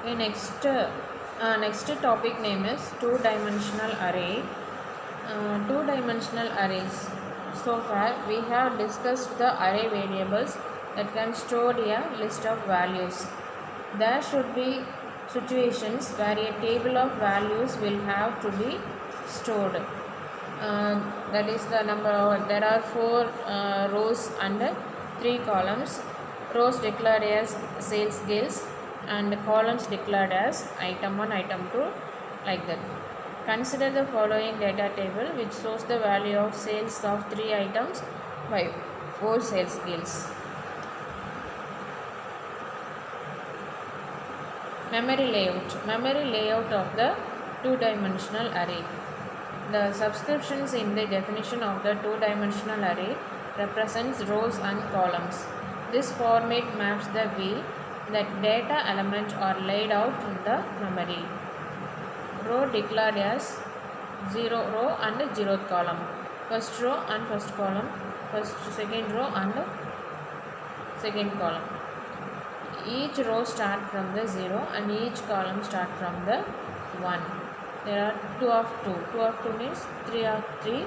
Next topic name is two-dimensional array. Two-dimensional arrays. So far, we have discussed the array variables that can store a list of values. There should be situations where a table of values will have to be stored. That is the number. There are four rows and three columns. Rows declared as sales girls and columns declared as item 1, item 2, like that. Consider the following data table which shows the value of sales of 3 items by 4 sales girls. Memory layout of the two-dimensional array. The subscriptions in the definition of the two-dimensional array represents rows and columns. This format maps the way that data elements are laid out in the memory. Row declared as 0 row and 0th column. First row and first column. Second row and second column. Each row start from the 0 and each column start from the 1. There are 2 of 2. 2 of 2 means 3 of 3.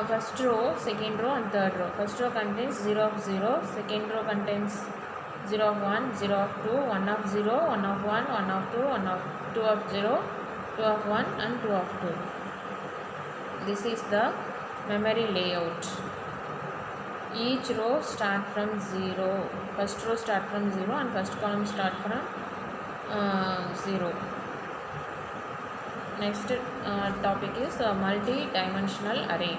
First row, second row and third row. First row contains 0 of 0. Second row contains 0 of 1, 0 of 2, 1 of 0, 1 of 1, 1 of 2, 1 of 2 of 0, 2 of 1 and 2 of 2. This is the memory layout. Each row start from 0. First row start from 0 and first column start from 0. Next topic is a multi-dimensional array.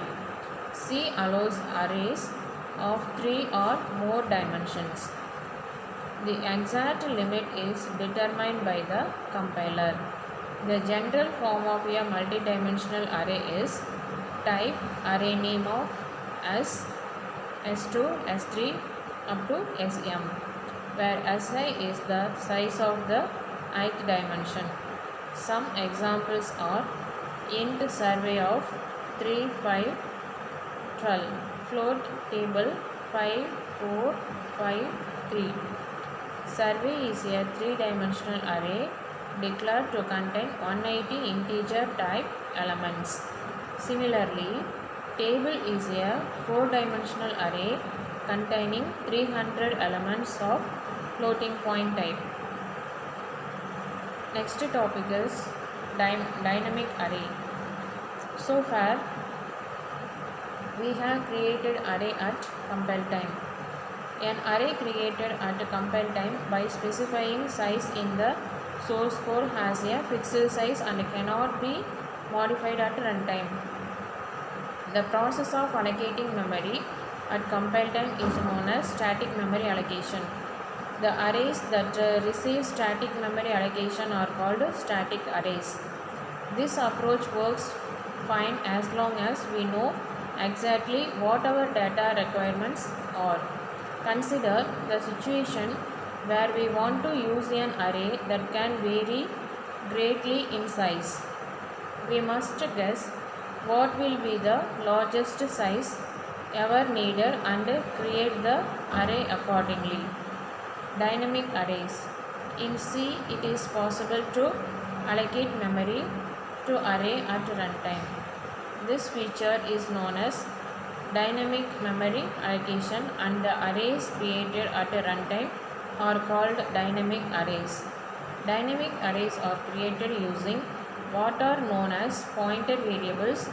C allows arrays of 3 or more dimensions. The exact limit is determined by the compiler. The general form of a multi-dimensional array is type array name of S, S2, S3 up to Sm, where Si is the size of the ith dimension. Some examples are int survey of 3, 5, 12, float table 5, 4, 5, 3. Survey is a 3-dimensional array declared to contain 180 integer type elements. Similarly, table is a 4-dimensional array containing 300 elements of floating point type. Next topic is dynamic array. So far, we have created array at compile time. An array created at compile time by specifying size in the source code has a fixed size and cannot be modified at runtime. The process of allocating memory at compile time is known as static memory allocation. The arrays that receive static memory allocation are called static arrays. This approach works fine as long as we know exactly what our data requirements are. Consider the situation where we want to use an array that can vary greatly in size. We must guess what will be the largest size ever needed and create the array accordingly. Dynamic arrays. In C, it is possible to allocate memory to array at runtime. This feature is known as dynamic memory allocation, and the arrays created at runtime are called dynamic arrays. Dynamic arrays are created using what are known as pointer variables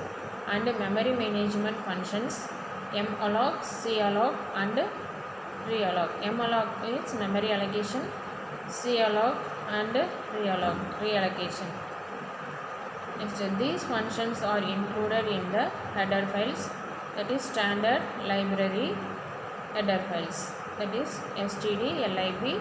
and memory management functions malloc, calloc and realloc. Malloc means memory allocation, calloc and reallocation. Next, these functions are included in the header files, that is standard library header files, that is stdlib.h.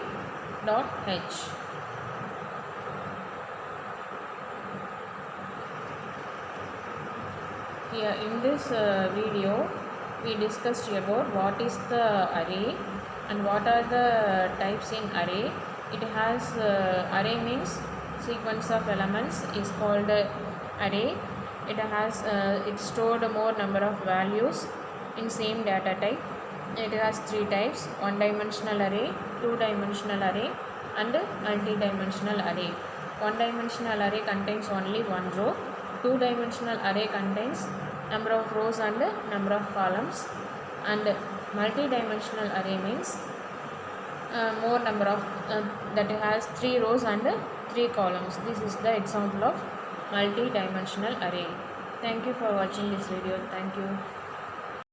Here in this video, we discussed about what is the array and what are the types in array. It has array means sequence of elements is called array. It has it stored more number of values in same data type. It has 3 types: one-dimensional array, two-dimensional array and multi-dimensional array. One-dimensional array contains only one row. Two-dimensional array contains number of rows and number of columns, and multi-dimensional array means more number of that has 3 rows and 3 columns. This is the example of multi-dimensional array. Thank you for watching this video. Thank you.